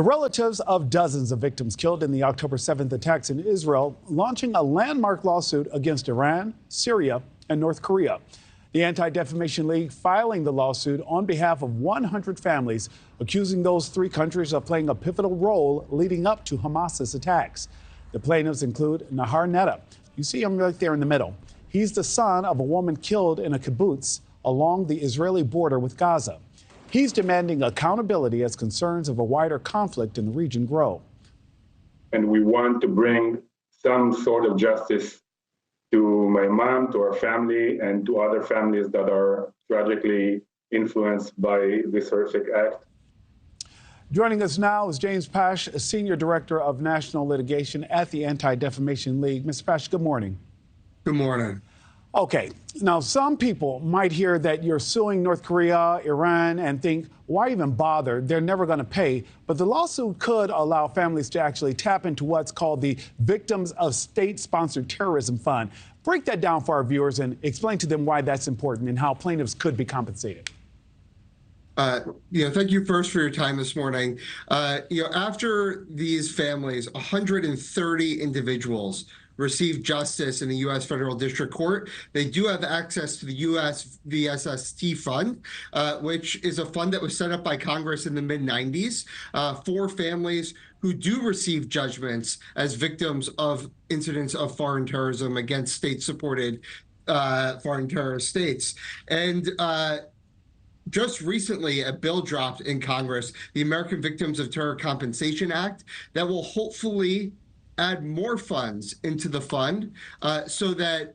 The relatives of dozens of victims killed in the October 7th attacks in Israel launching a landmark lawsuit against Iran, Syria, and North Korea. The Anti-Defamation League filing the lawsuit on behalf of 100 families, accusing those three countries of playing a pivotal role leading up to Hamas's attacks. The plaintiffs include Nahar Netta. You see him right there in the middle. He's the son of a woman killed in a kibbutz along the Israeli border with Gaza. He's demanding accountability as concerns of a wider conflict in the region grow. And we want to bring some sort of justice to my mom, to our family, and to other families that are tragically influenced by this horrific act. Joining us now is James Pasch, Senior Director of National Litigation at the Anti-Defamation League. Mr. Pasch, good morning. Good morning. Okay, now some people might hear that you're suing North Korea, Iran, and think, why even bother? They're never going to pay. But the lawsuit could allow families to actually tap into what's called the Victims of State-Sponsored Terrorism Fund. Break that down for our viewers and explain to them why that's important and how plaintiffs could be compensated. Thank you first for your time this morning. After these families, 130 individuals receive justice in the U.S. Federal District Court, they do have access to the U.S. VSST fund, which is a fund that was set up by Congress in the mid-90s for families who do receive judgments as victims of incidents of foreign terrorism against state-supported foreign terrorist states. And just recently, a bill dropped in Congress, the American Victims of Terror Compensation Act, that will hopefully add more funds into the fund so that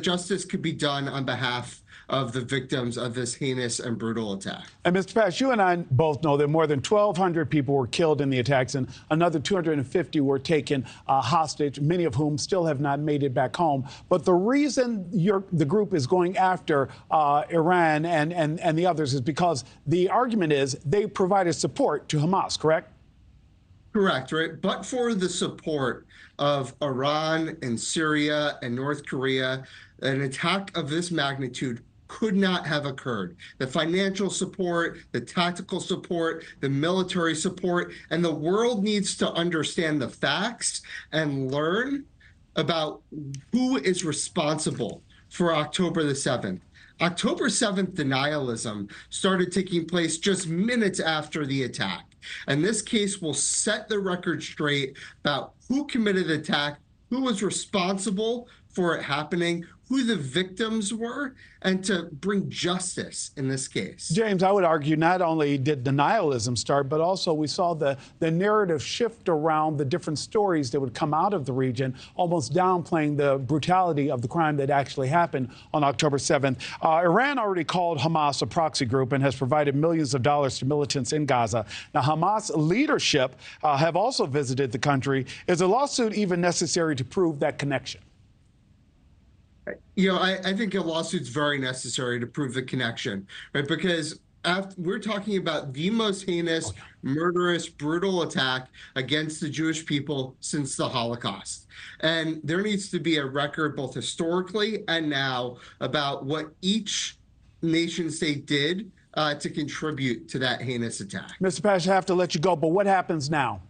justice could be done on behalf of the victims of this heinous and brutal attack. And Mr. Pasch, you and I both know that more than 1,200 people were killed in the attacks and another 250 were taken hostage, many of whom still have not made it back home. But the reason the group is going after Iran and the others is because the argument is they provided support to Hamas, correct? Correct, right? But for the support of Iran and Syria and North Korea, an attack of this magnitude could not have occurred. The financial support, the tactical support, the military support, and the world needs to understand the facts and learn about who is responsible for October the 7th. October 7th denialism started taking place just minutes after the attack. And this case will set the record straight about who committed the attack, who was responsible for it happening, who the victims were, and to bring justice in this case. James, I would argue not only did denialism start, but also we saw the narrative shift around the different stories that would come out of the region, almost downplaying the brutality of the crime that actually happened on October 7th. Iran already called Hamas a proxy group and has provided millions of dollars to militants in Gaza. Now, Hamas leadership have also visited the country. Is a lawsuit even necessary to prove that connection? I think a lawsuit's very necessary to prove the connection, right? Because we're talking about the most heinous, murderous, brutal attack against the Jewish people since the Holocaust. And there needs to be a record, both historically and now, about what each nation state did to contribute to that heinous attack. Mr. Pasch, I have to let you go, but what happens now?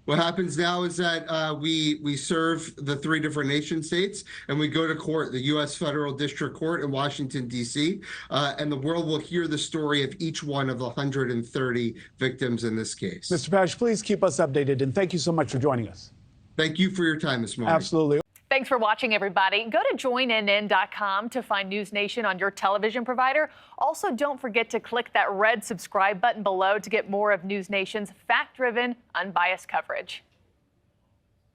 What happens now is that we serve the three different nation states and we go to court, the U.S. Federal District Court in Washington, D.C., and the world will hear the story of each one of the 130 victims in this case. Mr. Pasch, please keep us updated, and thank you so much for joining us. Thank you for your time this morning. Absolutely. Thanks for watching, everybody. Go to joinnn.com to find NewsNation on your television provider. Also, don't forget to click that red subscribe button below to get more of NewsNation's fact-driven, unbiased coverage.